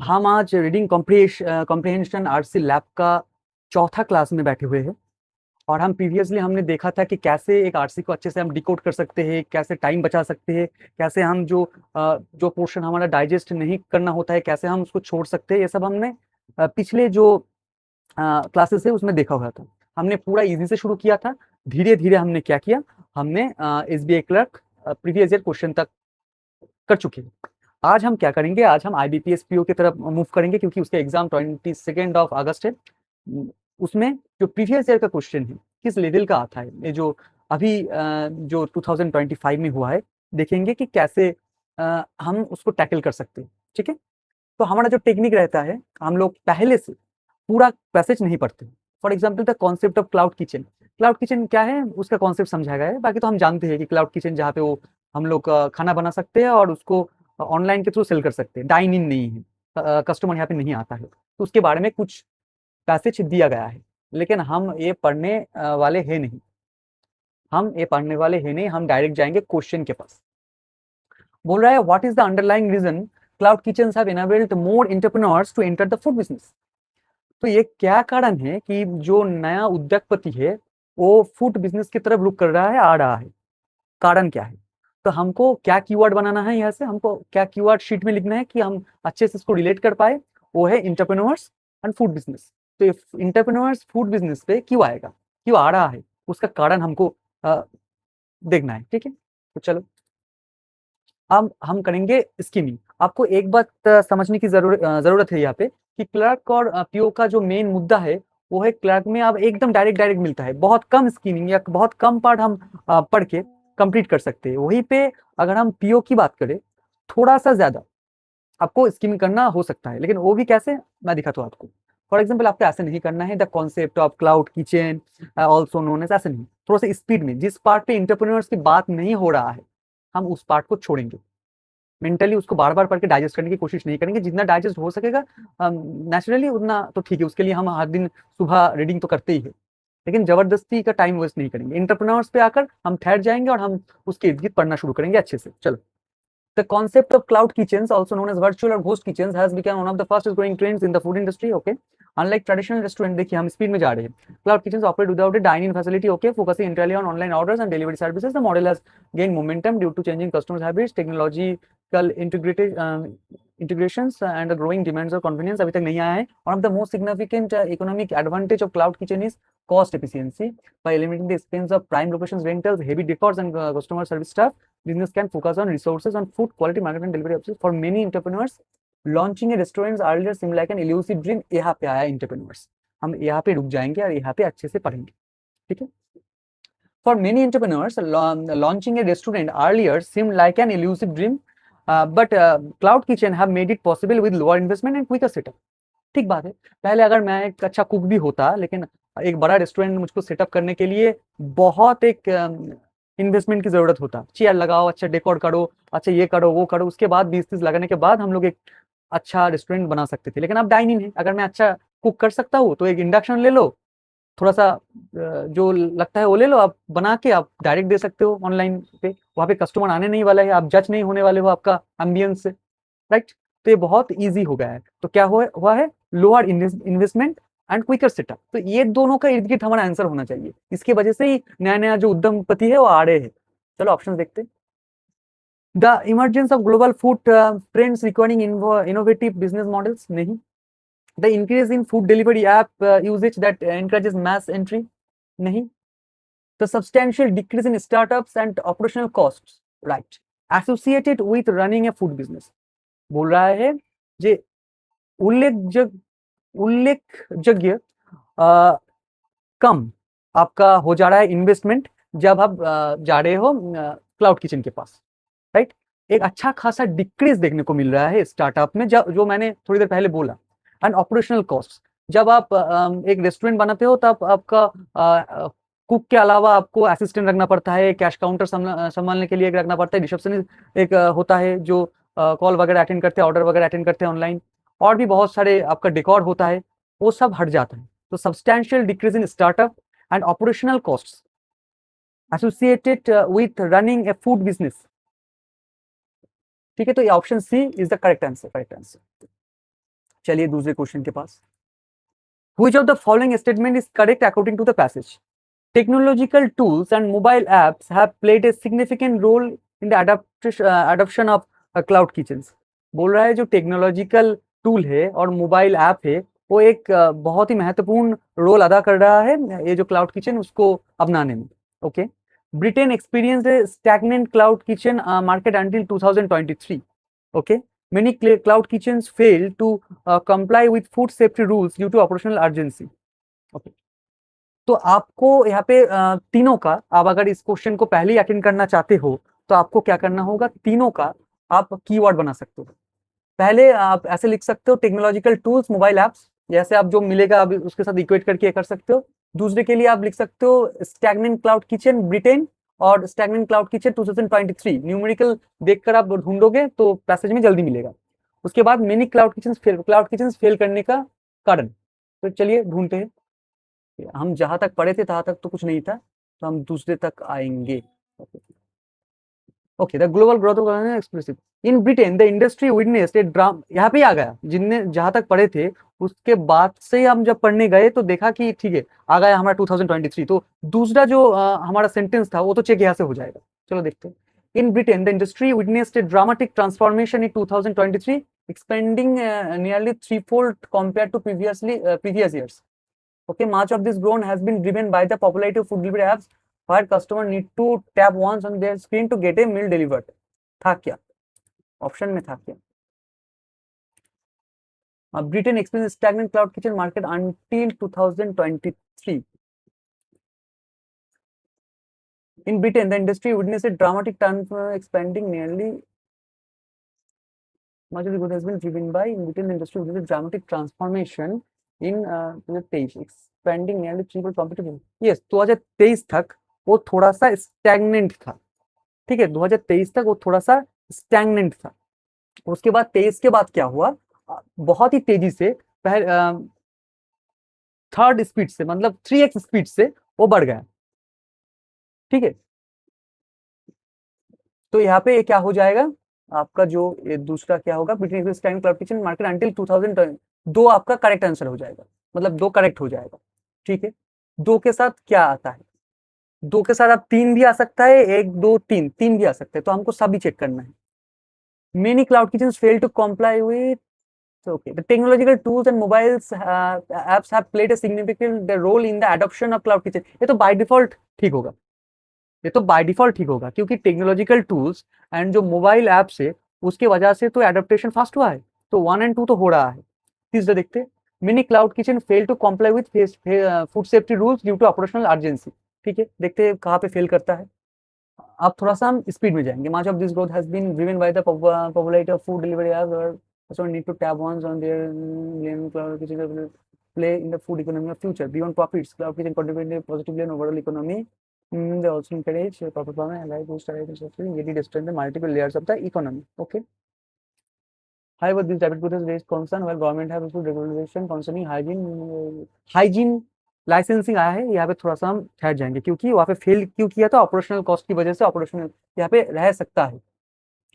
हम आज reading comprehension RC lab का चौथा क्लास में बैठे हुए हैं। और हम प्रीवियसली हमने देखा था कि कैसे एक आरसी को अच्छे से हम डिकोड कर सकते हैं, कैसे टाइम बचा सकते हैं, कैसे हम जो पोर्शन हमारा डाइजेस्ट नहीं करना होता है कैसे हम उसको छोड़ सकते हैं। ये सब हमने पिछले जो क्लासेस है उसमें देखा हुआ था। हमने पूरा इजी से शुरू किया था, धीरे धीरे हमने क्या किया, हमने SBI clerk previous year question तक कर चुके हैं। आज हम क्या करेंगे, आज हम आईबीपीएस पीओ की तरफ मूव करेंगे क्योंकि उसके एग्जाम 22 अगस्त है। उसमें जो प्रीवियस ईयर का क्वेश्चन है किस लेवल का आता है, ये जो अभी जो 2025 में हुआ है, देखेंगे कि कैसे हम उसको टैकल कर सकते हैं। ठीक है, तो हमारा जो टेक्निक रहता है, हम लोग पहले से पूरा पैसेज नहीं पढ़ते। For example the concept of cloud kitchen. Cloud kitchen क्या है उसका कॉन्सेप्ट समझाया गया है, बाकी तो हम जानते हैं कि क्लाउड किचन जहाँ पे वो हम लोग खाना बना सकते हैं और उसको ऑनलाइन के थ्रू सेल कर सकते हैं, डाइन इन नहीं है, कस्टमर यहाँ पे नहीं आता है, तो उसके बारे में कुछ पैसेज दिया गया है। लेकिन हम ये पढ़ने वाले हैं नहीं, हम डायरेक्ट जाएंगे क्वेश्चन के पास। बोल रहा है what is the underlying reason cloud kitchens have enabled more entrepreneurs to enter the food business. तो ये क्या कारण है कि जो नया उद्योगपति है वो फूड बिजनेस की तरफ रुक कर रहा है, आ रहा है, कारण क्या है। तो हमको क्या कीवर्ड बनाना है, यहाँ से हमको क्या कीवर्ड शीट में लिखना है कि हम अच्छे से इसको रिलेट कर पाए। वो है इंटरप्रेन्योर्स एंड फूड बिजनेस। तो इंटरप्रेन्योर्स फूड बिजनेस पे क्यों आएगा, क्यों आ रहा है, उसका कारण हमको देखना है। ठीक है, तो चलो अब हम करेंगे स्कीमिंग। आपको एक बात समझने की जरूरत है यहाँ पे कि क्लर्क और पीओ का जो मेन मुद्दा है वो है क्लर्क में अब एकदम डायरेक्ट डायरेक्ट मिलता है, बहुत कम स्कीमिंग या बहुत कम पार्ट हम पढ़ के कंप्लीट कर सकते हैं। वहीं पे अगर हम पीओ की बात करें, थोड़ा सा ज्यादा आपको स्कीमिंग करना हो सकता है, लेकिन वो भी कैसे मैं दिखाता हूँ आपको। फॉर एग्जाम्पल आपको ऐसे नहीं करना है the concept of cloud kitchen also known as, ऐसे नहीं, थोड़ा सा स्पीड में जिस पार्ट पे इंटरप्रेन्योर्स की बात नहीं हो रहा है हम उस पार्ट को छोड़ेंगे। मेंटली उसको बार बार पढ़ के डाइजेस्ट करने की कोशिश नहीं करेंगे, जितना डाइजेस्ट हो सकेगा नेचुरली उतना तो ठीक है, उसके लिए हम हर दिन सुबह रीडिंग तो करते ही है, लेकिन जबरदस्ती का टाइम वेस्ट नहीं करेंगे। इंटरप्रेन्योर्स पे आकर हम ठहर जाएंगे और हम उसके इर्द गिर्द पढ़ना शुरू करेंगे अच्छे से। चलो, the concept of cloud kitchens, also known as virtual or ghost kitchens, has become one of the fastest growing trends in the food industry. Okay, unlike traditional restaurant, देखिए हम स्पीड में जा रहे हैं। Cloud kitchens operate without a dine-in facility. Okay, focusing entirely on online orders and delivery services. The model has gained momentum due to changing customers' habits, technological integrations, and the growing demands of convenience. अभी तक नहीं आया है। One of the most significant economic advantage of cloud kitchen is cost efficiency. By eliminating the expense of prime locations, rentals, heavy decors, and customer service staff, business can focus on resources on food quality, marketing, and delivery options. For many entrepreneurs, launching a restaurant earlier seemed like an elusive dream. यहाँ पे आया entrepreneurs, हम यहाँ पे रुक जाएंगे और यहाँ पे अच्छे से पढ़ेंगे। ठीक है, for many entrepreneurs, launching a restaurant earlier seemed like an elusive dream, but cloud kitchen have made it possible with lower investment and quicker setup. ठीक बात है, पहले अगर मैं एक अच्छा कुक भी होता, लेकिन एक बड़ा रेस्टोरेंट मुझको सेटअप करने के लिए बहुत एक इन्वेस्टमेंट की जरूरत होता। चेयर लगाओ, अच्छा डेकोर करो, अच्छा ये करो वो करो, उसके बाद 20-30 लगाने के बाद हम लोग एक अच्छा रेस्टोरेंट बना सकते थे। लेकिन अब डाइनिंग है, अगर मैं अच्छा कुक कर सकता हूँ तो एक इंडक्शन ले लो, थोड़ा सा जो लगता है वो ले लो, आप बना के आप डायरेक्ट दे सकते हो ऑनलाइन पे। वहाँ पे कस्टमर आने नहीं वाला है, आप जज नहीं होने वाले हो आपका एम्बियंस से, राइट। तो ये बहुत ईजी हो गया है। तो क्या हुआ है, lower investment and quicker setup. तो ये दोनों का इर्द गिर्द हमारा आंसर होना चाहिए, इसकी वजह से ही नया नया जो उद्यमपति है वो आ रहे हैं। चलो ऑप्शन देखते हैं। The emergence of global food trends requiring innovative business models, नहीं। The increase in food delivery app usages that encourages mass entry, नहीं। The substantial decrease in startups and operational cost, right, associated with running a food business. बोल रहा है जे उल्लेखयोग्य कम आपका हो जा रहा है इन्वेस्टमेंट जब आप जा रहे हो क्लाउड किचन के पास, राइट। एक अच्छा खासा डिक्रीज देखने को मिल रहा है स्टार्टअप में, जो मैंने थोड़ी देर पहले बोला। एंड ऑपरेशनल कॉस्ट, जब आप एक रेस्टोरेंट बनाते हो तब आपका कुक के अलावा आपको असिस्टेंट रखना पड़ता है, कैश काउंटर संभालने के लिए एक रखना पड़ता है, रिसेप्शनिस्ट एक होता है जो कॉल वगैरह अटेंड करते हैं, ऑर्डर वगैरह अटेंड करते हैं ऑनलाइन, और भी बहुत सारे आपका डेकोर होता है, वो सब हट जाता है। तो substantial decrease in startup and operational costs associated with running a food business. ठीक है, तो ये option C is the correct answer, correct answer. चलिए दूसरे क्वेश्चन के पास। Which of the following statement is correct according to the passage? Technological tools and mobile apps have played a significant role in the adoption of cloud kitchens. बोल रहा है जो technological tool है और mobile app है वो एक बहुत ही महत्वपूर्ण रोल अदा कर रहा है ये जो क्लाउड किचन उसको अपनाने में। Okay, Britain experienced a stagnant cloud kitchen market until 2023. Okay, many cloud kitchens fail to comply with food safety rules due to operational urgency. Okay. तो आपको यहाँ पे तीनों का, आप अगर इस क्वेश्चन को पहले ही अटेंड करना चाहते हो तो आपको क्या करना होगा, तीनों का आप कीवर्ड बना सकते हो। पहले आप ऐसे लिख सकते हो टेक्नोलॉजिकल टूल्स मोबाइल ऐप्स, जैसे आप जो मिलेगा आप उसके साथ इक्वेट करके कर सकते हो। दूसरे के लिए आप लिख सकते हो स्टैग्नेंट क्लाउड किचन ब्रिटेन और स्टैग्नेंट क्लाउड किचन 2023, न्यूमेरिकल देखकर आप ढूंढोगे तो पैसेज में जल्दी मिलेगा। उसके बाद मेनी क्लाउड किचन फेल करने का कारण, तो चलिए ढूंढते हैं। हम जहां तक पढ़े थे तहां तक तो कुछ नहीं था, तो हम दूसरे तक आएंगे। Okay, the global growth of expressive in Britain the industry witnessed A drama, यहाँ पे आ गया, जिनने जहां तक पढ़े थे उसके बाद से हम जब पढ़ने गए तो देखा कि ठीक है आ गया हमारा 2023, तो दूसरा जो हमारा सेंटेंस था वो तो चेक यहाँ से हो जाएगा। चलो देखते हैं। इन Britain the industry witnessed A dramatic transformation in 2023, expanding nearly threefold compared to previous years. Okay, much of this growth has been driven by the popularity of food delivery apps, where customers need to tap once on their screen to get a meal delivered. था क्या option में, था क्या? Britain experienced stagnant cloud kitchen market until 2023. In Britain, the industry witnessed a dramatic turn, expanding nearly. Much of the growth has been driven by in Britain, the industry witnessed a dramatic transformation in 2023, expanding nearly threefold compared to. Yes, 2023 तक वो थोड़ा सा stagnant था। ठीक है, 2023 तक वो थोड़ा सा स्टैग्नेंट था। उसके बाद 23 के बाद क्या हुआ, बहुत ही तेजी से थर्ड स्पीड से, मतलब 3x स्पीड से वो बढ़ गया। ठीक है, तो यहाँ पे क्या हो जाएगा आपका, जो ये दूसरा क्या होगा, Britain cloud kitchen market until 2000, दो आपका करेक्ट आंसर हो जाएगा, मतलब दो करेक्ट हो जाएगा। ठीक है, दो के साथ क्या आता है, दो के साथ आप तीन भी आ सकता है, एक दो तीन, तीन भी आ सकता है, तो हमको सभी चेक करना है। Many cloud kitchen fail to comply with, okay, the technological tools and mobiles apps have played a significant role in the adoption of cloud kitchen. ये तो बाय डिफॉल्ट ठीक होगा, ये तो बाय डिफॉल्ट ठीक होगा, क्योंकि टेक्नोलॉजिकल टूल्स एंड जो मोबाइल ऐप्स है उसके वजह से तो एडेप्टेशन फास्ट हुआ है, तो 1 और 2 तो हो रहा है। तीसरा देखते हैं, many cloud kitchen fail to comply with food safety rules due to operational urgency. ठीक है, देखते हैं कहाँ पे फेल करता है। अब थोड़ा सा हम स्पीड में जाएंगे। Much of this growth has been driven by the popularity of food delivery apps, so need to tap once on their cloud kitchen will play in the food economy of future. Beyond profits, cloud kitchen contribute positively in overall economy. They also encourage profit farming and like boost really strengthen the multiple layers of the economy. Okay. However, this rapid growth has raised concern while government have issued regulation concerning hygiene licensing आया है। यहाँ पे थोड़ा सा हम ठहर जाएंगे, क्योंकि वहाँ पे फेल क्यों किया था, ऑपरेशनल कॉस्ट की वजह से ऑपरेशनल यहाँ पे रह सकता है।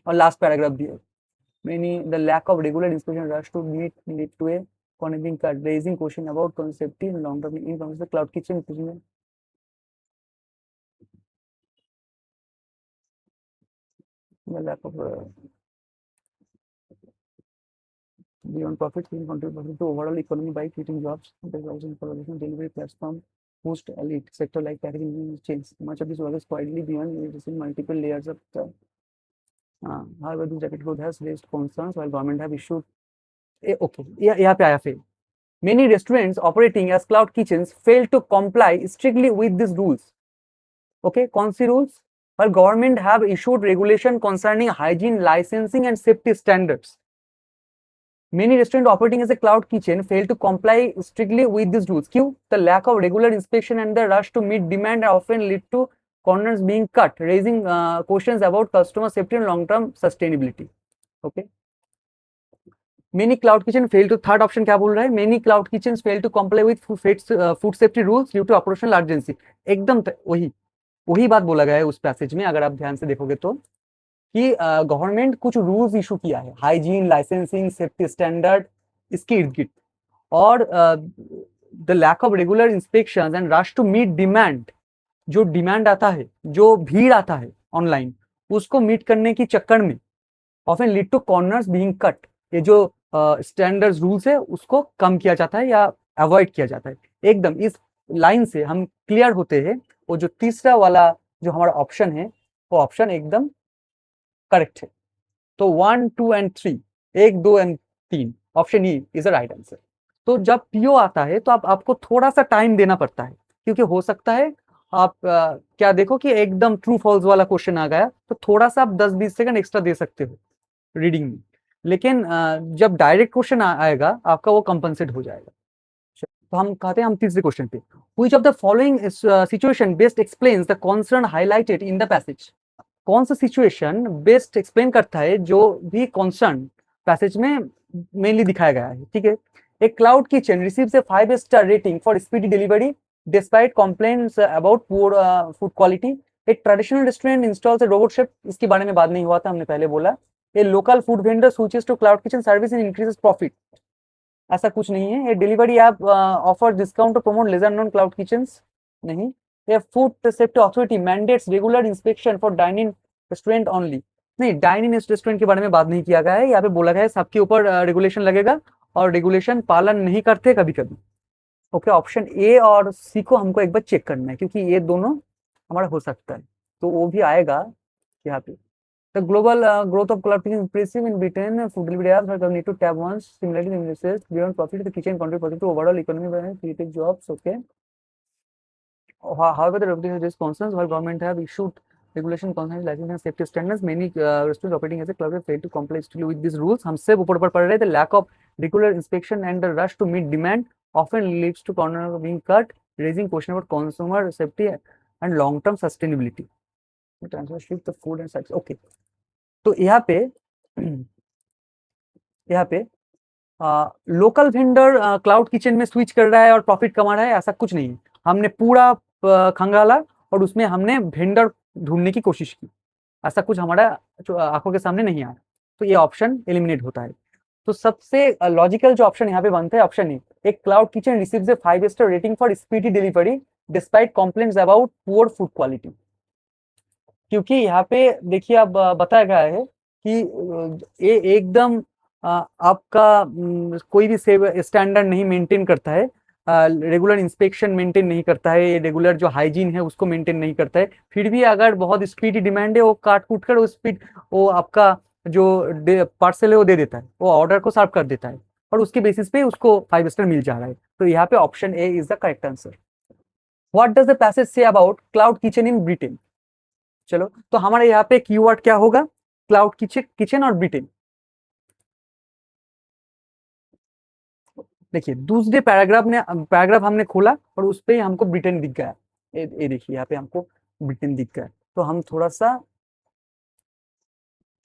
और लास्ट पैराग्राफ भी है, many the lack of regular inspection rush to meet lead to a connecting cut, raising question about safety and long term in the cloud kitchen. The lack of beyond profits will contribute to overall economy by creating jobs. There is also information delivery platform boost elite sector like packaging chains. Much of this work is quietly beyond using multiple layers of the however this rapid growth has raised concerns while government have issued okay, यहाँ पे आया fail. Many restaurants operating as cloud kitchens fail to comply strictly with these rules. Okay, कौन सी rules? While government have issued regulation concerning hygiene, licensing and safety standards. Many restaurants operating as a cloud kitchen fail to comply strictly with these rules. क्यों? The lack of regular inspection and the rush to meet demand often lead to corners being cut, raising questions about customer safety and long-term sustainability. Okay. Many cloud kitchen fail to, third option क्या बोल रहा है, many cloud kitchen fail to comply with food safety rules due to operational urgency. एकदम वही बात बोला गया है उस पैसेज में, अगर आप ध्यान से देखोगे तो, कि गवर्नमेंट कुछ रूल्स इशू किया है, हाइजीन, लाइसेंसिंग, सेफ्टी स्टैंडर्ड, इसके इर्द गिर्द, और the lack of regular inspection and rush to meet demand, जो डिमांड आता है, जो भीड़ आता है ऑनलाइन, उसको मीट करने की चक्कर में often lead to corners being cut, ये जो स्टैंडर्ड रूल्स है उसको कम किया जाता है या अवॉइड किया जाता है। एकदम इस लाइन से हम क्लियर होते हैं, वो जो तीसरा वाला जो हमारा ऑप्शन है वो ऑप्शन एकदम करेक्ट है। तो 1, 2 and 3, 1, 2 and 3, option E is the right answer. तो जब पीओ आता है तो आपको थोड़ा सा टाइम देना पड़ता है, क्योंकि हो सकता है आप क्या देखो कि एकदम ट्रू फॉल्स वाला क्वेश्चन आ गया, तो थोड़ा सा आप 10-20 सेकंड एक्स्ट्रा दे सकते हो रीडिंग में, लेकिन जब डायरेक्ट क्वेश्चन आएगा आपका वो कंपनसेट हो जाएगा। तो हम कहते हैं हम तीसरे क्वेश्चन पे, which of the following situation best explains the concern highlighted in the passage. कौन सा सिचुएशन बेस्ट एक्सप्लेन करता है जो भी कंसर्न पैसेज में मेनली दिखाया गया है, ठीक है। A cloud kitchen receives a 5-star rating for speedy delivery despite complaints about poor food quality. A traditional restaurant installs a robot chef, इसके बारे में बात नहीं हुआ था, हमने पहले बोला। A local food vendor switches to cloud kitchen service and increases profit, ऐसा कुछ नहीं है। A delivery app offers discount to promote lesser known cloud kitchens, नहीं। A food safety authority mandates regular inspection for dine-in restaurant only, नहीं, dine in restaurant के बारे में बात नहीं किया गया है। यहाँ पे बोला गया है सबके ऊपर रेगुलेशन लगेगा और रेगुलेशन पालन नहीं करते कभी कभी। ओके, ऑप्शन ए और सी को हमको एक बार चेक करना है, क्योंकि ये दोनों हमारा हो सकता है, तो वो भी आएगा यहाँ पे। The global growth of cloud kitchen impressive in Britain. Food delivery apps are need to tap once. Similarly, the businesses beyond profit, the kitchen contribute positive to overall economy by creating jobs. Okay. However, the regulation has concerns while government have issued regulation concerning licensing and safety standards. Many restaurants operating as a club have failed to comply strictly with these rules. हम सब ऊपर ऊपर पढ़ रहे थे। The lack of regular inspection and the rush to meet demand often leads to corner being cut, raising question about consumer safety and long-term sustainability. Shift the food and sites. Okay. तो यहाँ पे local vendor cloud kitchen में switch कर रहा है और profit कमा रहा है, ऐसा कुछ नहीं है। हमने पूरा खंगाला और उसमें हमने वेंडर ढूंढने की कोशिश की, ऐसा कुछ हमारा आंखों के सामने नहीं आया, तो ये ऑप्शन एलिमिनेट होता है। तो सबसे लॉजिकल जो ऑप्शन यहाँ पे बनता है ऑप्शन ए, एक cloud kitchen receives A 5-star rating for speedy delivery despite complaints about poor food quality, क्योंकि यहाँ पे देखिए अब बताया गया है कि ये एकदम आपका कोई भी स्टैंडर्ड नहीं मेंटेन करता है, रेगुलर इंस्पेक्शन मेंटेन नहीं करता है, रेगुलर जो हाइजीन है उसको मेंटेन नहीं करता है, फिर भी अगर बहुत स्पीडी डिमांड है वो काट कूट कर वो आपका जो पार्सल है वो दे देता है, वो ऑर्डर को सर्व कर देता है और उसके बेसिस पे उसको 5 स्टार मिल जा रहा है। तो यहाँ पे option A is the correct answer. What does the passage say about cloud kitchen in Britain. चलो, तो हमारे यहाँ पे कीवर्ड क्या होगा, क्लाउड किचन और ब्रिटेन। देखिए दूसरे पैराग्राफ हमने खोला और उस पे हमको ब्रिटेन दिख गया, ये देखिए यहाँ पे हमको ब्रिटेन दिख गया, तो हम थोड़ा सा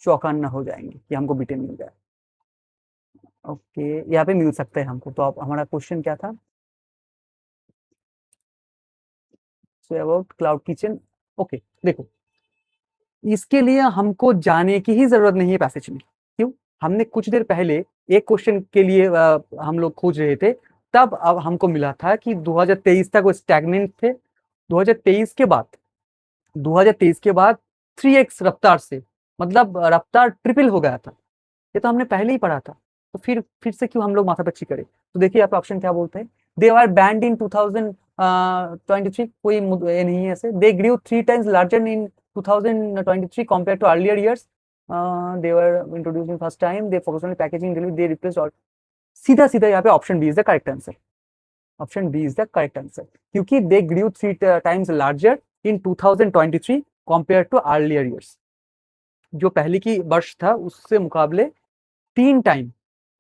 चौकन्ना हो जाएंगे कि हमको ब्रिटेन मिल गया। ओके, यहाँ पे मिल सकता है हमको। तो अब हमारा क्वेश्चन क्या था, so about cloud kitchen. Okay, देखो इसके लिए हमको जाने की ही जरूरत नहीं है पैसेज में, क्यों, हमने कुछ देर पहले एक क्वेश्चन के लिए हम लोग खोज रहे थे, तब अब हमको मिला था कि 2023 तक वो स्टैग्नेंट थे, 2023 के बाद 3x रफ्तार से, मतलब रफ्तार ट्रिपल हो गया था, ये तो हमने पहले ही पढ़ा था, तो फिर से क्यों हम लोग माथापच्ची करें। तो देखिए आप ऑप्शन क्या बोलते हैं, दे आर बैंड इन 2023, कोई ये नहीं है ऐसे। दे grew 3 times larger in 2023 compared to earlier years. They were introduced in first time. They focused on packaging delivery. They replaced all. सीधा यहाँ पे option B is the correct answer. Option B is the correct answer, क्योंकि they grew 3 times larger in 2023 compared to earlier years. जो पहले की वर्ष था उससे मुकाबले 3 टाइम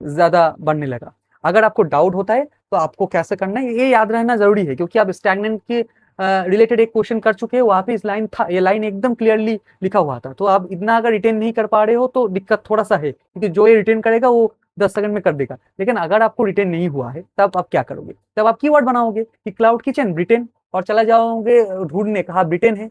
ज्यादा बढ़ने लगा। अगर आपको डाउट होता है तो आपको कैसे करना है ये याद रहना जरूरी है, क्योंकि आप स्टैग्नेंट के रिलेटेड एक क्वेश्चन कर चुके हैं, वहां पे इस लाइन था, ये लाइन एकदम क्लियरली लिखा हुआ था, तो आप इतना अगर रिटेन नहीं कर पा रहे हो तो दिक्कत थोड़ा सा है, क्योंकि जो ये रिटेन करेगा वो 10 सेकंड में कर देगा। लेकिन अगर आपको रिटेन नहीं हुआ है तब आप क्या करोगे, तब आप कीवर्ड बनाओगे कि क्लाउड किचन ब्रिटेन और चला जाओगे ढूंढने, कहा ब्रिटेन है,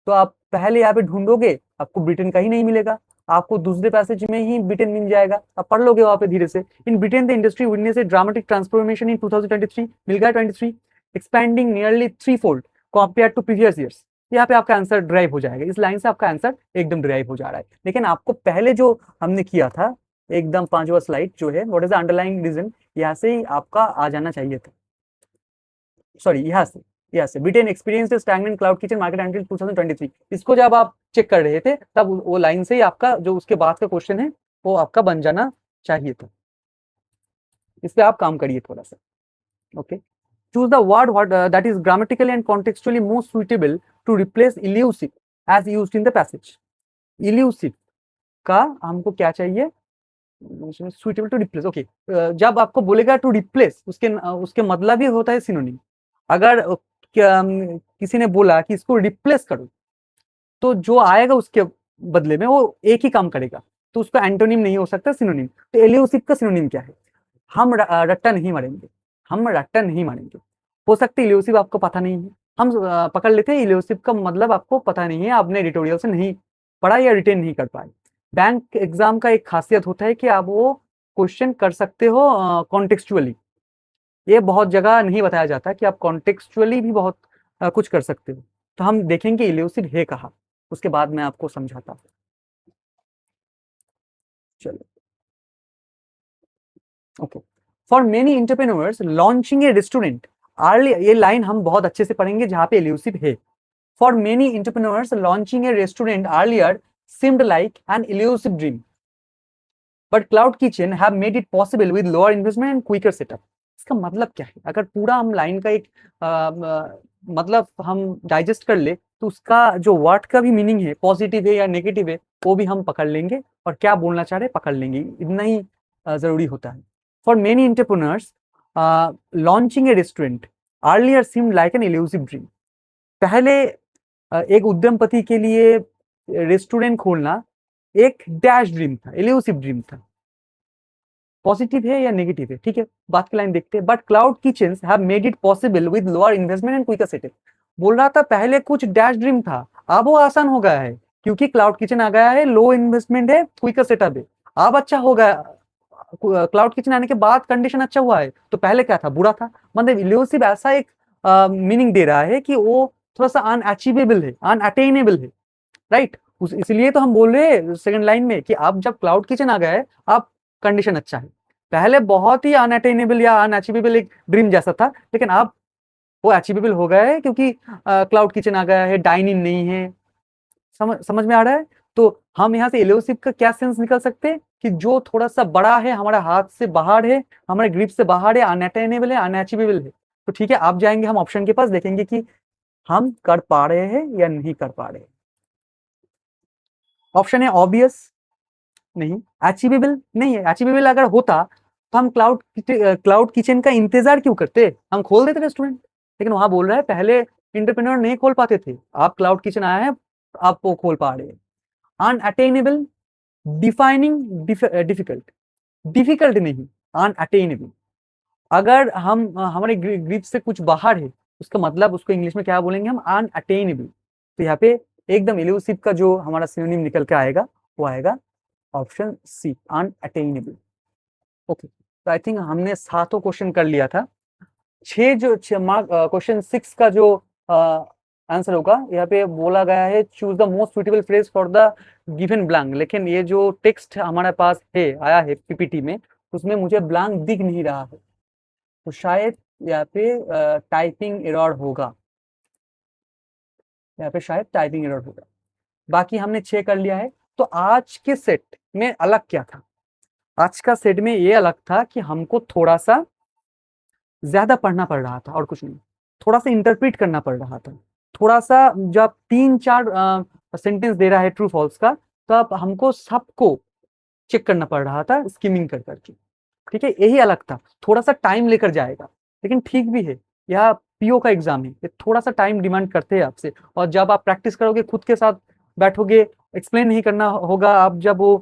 तो आप पहले यहाँ पे ढूंढोगे, आपको ब्रिटेन का ही नहीं मिलेगा, आपको दूसरे पैसेज में ही ब्रिटेन मिल जाएगा, आप पढ़ लोगे वहां पे धीरे से। In Britain the industry witness a dramatic transformation in 2023, मिल गया 23, expanding nearly 3-fold compare to previous years. यहाँ पे आपका आंसर ड्राइव हो जाएगा, इस लाइन से आपका आंसर एकदम ड्राइव हो जा रहा है। लेकिन आपको पहले जो हमने किया था एकदम 5वां स्लाइड जो है, what is the underlying reason, यहाँ से ही आपका आ जाना चाहिए था। सॉरी, यहाँ से Britain experience stagnant cloud kitchen market until 2023, इसको जब आप चेक कर रहे थे तब वो लाइन से ही आपका जो उसके बाद का क्वेश्चन है वो आपका बन जाना चाहिए था। इस पे आप काम करिए थोड़ा सा। Okay, choose the word that is grammatically and contextually most suitable to replace elusive as used in the passage. Elusive का हमको क्या चाहिए, सुइटेबल टू रिप्लेस। ओके, जब आपको बोलेगा टू रिप्लेस, उसके मतलब ही होता है सिनोनिम। अगर किसी ने बोला कि इसको रिप्लेस करो, तो जो आएगा उसके बदले में वो एक ही काम करेगा, तो उसका एंटोनिम नहीं हो सकता, सिनोनिम। तो एलियोसिव का सिनोनिम क्या है? हम रट्टा नहीं मारेंगे, हम रट्टा नहीं मारेंगे। हो सकता है इलियोसिव आपको पता नहीं है, हम पकड़ लेते हैं इलियोसिव का मतलब आपको पता नहीं है, आपने एडिटोरियल से नहीं पढ़ा या रिटेन नहीं कर पाए। बैंक एग्जाम का एक खासियत होता है कि आप वो क्वेश्चन कर सकते हो कॉन्टेक्चुअली। ये बहुत जगह नहीं बताया जाता कि आप कॉन्टेक्चुअली भी बहुत कुछ कर सकते हो। तो हम देखेंगे इल्यूसिव है कहाँ, उसके बाद मैं आपको समझाता हूँ। चलो, okay. For many entrepreneurs launching A restaurant early, ये लाइन हम बहुत अच्छे से पढ़ेंगे जहाँ पे इल्यूसिव है। For many entrepreneurs launching A restaurant earlier seemed like an elusive dream, but Cloud Kitchen have made it possible with lower investment and quicker setup. इसका मतलब क्या है? अगर पूरा हम लाइन का एक मतलब हम डाइजेस्ट कर ले तो उसका जो वर्ड का भी मीनिंग है, पॉजिटिव है या नेगेटिव है, वो भी हम पकड़ लेंगे और क्या बोलना चाह रहे पकड़ लेंगे, इतना ही जरूरी होता है। For many entrepreneurs launching A restaurant earlier seemed like an elusive dream. पहले एक उद्यमपति के लिए रेस्टोरेंट खोलना एक डैश ड्रीम था, इल्यूसिव ड्रीम था। पॉजिटिव है या नेगेटिव है? ठीक है, बात की लाइन देखते हैं। But cloud kitchens have made it possible with lower investment and quicker setup. बोल रहा था पहले कुछ डैश ड्रीम था, अब वो आसान हो गया है क्योंकि क्लाउड किचन आ गया है, लो इन्वेस्टमेंट है, क्विकर सेटअप है, अब अच्छा हो गया। क्लाउड किचन आने के बाद कंडीशन अच्छा हुआ है, तो पहले क्या था? बुरा था। मतलब इल्यूसिव ऐसा एक मीनिंग दे रहा है कि वो थोड़ा सा अनअचीवेबल है, अनअटेनेबल है, राइट। इसलिए तो हम बोल रहे हैं सेकंड लाइन में कि अब जब क्लाउड किचन आ गया है अब कंडीशन अच्छा है। पहले बहुत ही अनअटेनेबल या अनअचीवेबल एक ड्रीम जैसा था, लेकिन अब वो अचीवेबल हो गया है क्योंकि क्लाउड किचन आ गया है, डाइन इन नहीं है। समझ में आ रहा है? तो हम यहाँ से इल्यूसिव का क्या सेंस निकल सकते हैं कि जो थोड़ा सा बड़ा है, हमारे हाथ से बाहर है, हमारे ग्रिप से बाहर है, अनअटेनेबल है, अनअचीवेबल है। तो ठीक है, आप जाएंगे हम ऑप्शन के पास, देखेंगे कि हम कर पा रहे हैं या नहीं कर पा रहे। ऑप्शन है ऑब्वियस, नहीं। अचीवेबल नहीं है, अचीवेबल अगर होता तो हम क्लाउड किचन का इंतजार क्यों करते, हम खोल देते रेस्टोरेंट। लेकिन वहां बोल रहा है पहले एंटरप्रेन्योर नहीं खोल पाते थे, आप क्लाउड किचन आया है आप वो खोल पा रहे हैं। अनअटेनेबल, डिफाइनिंग, डिफिकल्ट, डिफिकल्ट नहीं, अनअटेनेबल। अगर हम हमारे ग्रिप से कुछ बाहर है, उसका मतलब उसको इंग्लिश में क्या बोलेंगे हम? अनअटेनेबल। तो यहाँ पे एकदम इल्यूसिव का जो हमारा सिनोनिम निकल के आएगा वो आएगा ऑप्शन सी, अनअटेनेबल। ओके, तो आई थिंक हमने 7 क्वेश्चन कर लिया था। 6 जो क्वेश्चन 6 का जो आंसर होगा, यहाँ पे बोला गया है choose the most suitable phrase for the given blank. लेकिन ये जो टेक्स्ट हमारे पास है आया है पीपीटी में, उसमें मुझे ब्लैंक दिख नहीं रहा है, तो शायद यहाँ पे टाइपिंग एरर होगा, यहाँ पे शायद टाइपिंग एरर होगा। बाकी हमने 6 कर लिया है। तो आज के सेट में अलग क्या था? आज का सेट में ये अलग था कि हमको थोड़ा सा ज्यादा पढ़ना पड़ रहा था और कुछ नहीं, थोड़ा सा इंटरप्रेट करना पड़ रहा था। थोड़ा सा जब 3-4 सेंटेंस दे रहा है ट्रू फॉल्स का, तो अब हमको सबको चेक करना पड़ रहा था स्किमिंग कर करके। ठीक है, यही अलग था, थोड़ा सा टाइम लेकर जाएगा, लेकिन ठीक भी है। यह पीओ का एग्जाम है, ये थोड़ा सा टाइम डिमांड करते हैं आपसे। और जब आप प्रैक्टिस करोगे, खुद के साथ बैठोगे, एक्सप्लेन नहीं करना होगा, आप जब वो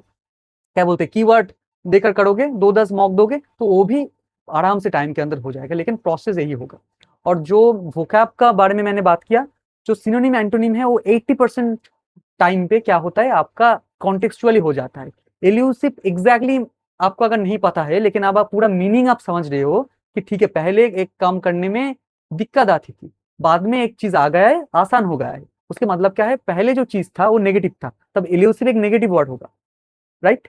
क्या बोलते हैं कीवर्ड देकर करोगे, 2-10 मॉक दोगे, तो वो भी आराम से टाइम के अंदर हो जाएगा। लेकिन प्रोसेस यही होगा। और जो वोकैब का बारे में मैंने बात किया, जो सिनोनिम एंटोनिम है वो 80% टाइम पे क्या होता है, आपका कॉन्टेक्चुअली हो जाता है। एल्यूसिव एग्जैक्टली आपको अगर नहीं पता है, लेकिन अब आप पूरा मीनिंग आप समझ रहे हो कि ठीक है, पहले एक काम करने में दिक्कत आती थी, बाद में एक चीज आ गया है, आसान हो गया है। उसके मतलब क्या है, पहले जो चीज था वो नेगेटिव था, तब एल्यूसिव एक नेगेटिव वर्ड होगा, राइट।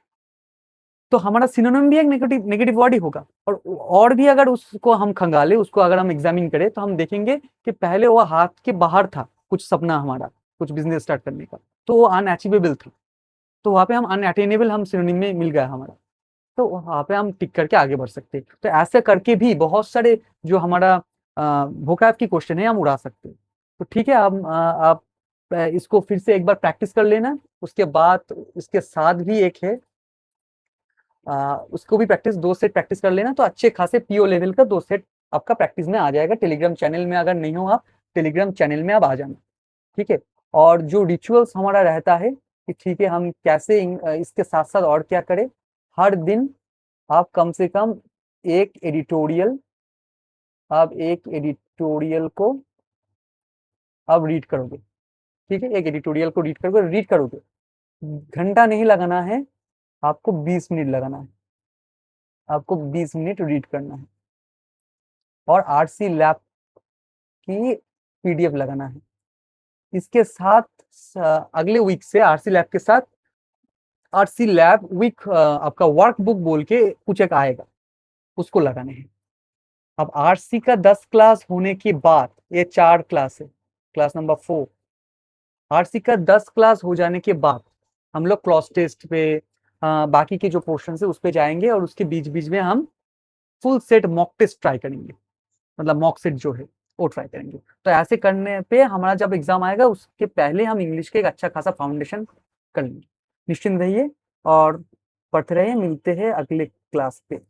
तो हमारा सिनोनिम भी एक नेगेटिव नेगेटिव वर्ड ही होगा। और भी अगर उसको हम खंगाले, उसको अगर हम एग्जामिन करें, तो हम देखेंगे कि पहले वो हाथ के बाहर था कुछ सपना हमारा, कुछ बिजनेस स्टार्ट करने का, तो वो अनअचीवेबल था, तो वहां पे हम अनअटेनेबल हम सिनोनिम में मिल गया हमारा, तो वहां पे हम टिक करके आगे बढ़ सकते हैं। तो ऐसे करके भी बहुत सारे जो हमारा वोकैब की क्वेश्चन है हम उड़ा सकते हैं। तो ठीक है, आप इसको फिर से एक बार प्रैक्टिस कर लेना। उसके बाद इसके साथ भी एक है, उसको भी प्रैक्टिस, 2 सेट प्रैक्टिस कर लेना, तो अच्छे खासे पीओ लेवल का 2 सेट आपका प्रैक्टिस में आ जाएगा। टेलीग्राम चैनल में अगर नहीं हो आप, टेलीग्राम चैनल में आप आ जाना, ठीक है। और जो रिचुअल्स हमारा रहता है कि ठीक है हम कैसे इसके साथ साथ और क्या करें, हर दिन आप कम से कम एक एडिटोरियल को आप रीड करोगे, ठीक है। एक एडिटोरियल को रीड करोगे, घंटा नहीं लगाना है, आपको 20 मिनट लगाना है, आपको 20 मिनट रीड करना है, और आरसी लैब की पीडीएफ लगाना है। इसके साथ अगले वीक से आरसी लैब के साथ आरसी लैब वीक आपका वर्कबुक बोल के कुछ एक आएगा, उसको लगाने हैं। अब आरसी का 10 क्लास होने के बाद, ये 4 क्लास है, क्लास नंबर 4, आरसी का 10 क्लास हो जाने के बाद हम लोग क्रॉस टेस्ट पे बाकी के जो पोर्शन है उस पे जाएंगे, और उसके बीच बीच में हम full set mock test try करेंगे, मतलब मॉक सेट जो है वो ट्राई करेंगे। तो ऐसे करने पे हमारा जब एग्जाम आएगा उसके पहले हम इंग्लिश के एक अच्छा खासा फाउंडेशन कर लेंगे। निश्चिंत रहिए और पढ़ते रहिए, मिलते हैं अगले क्लास पे।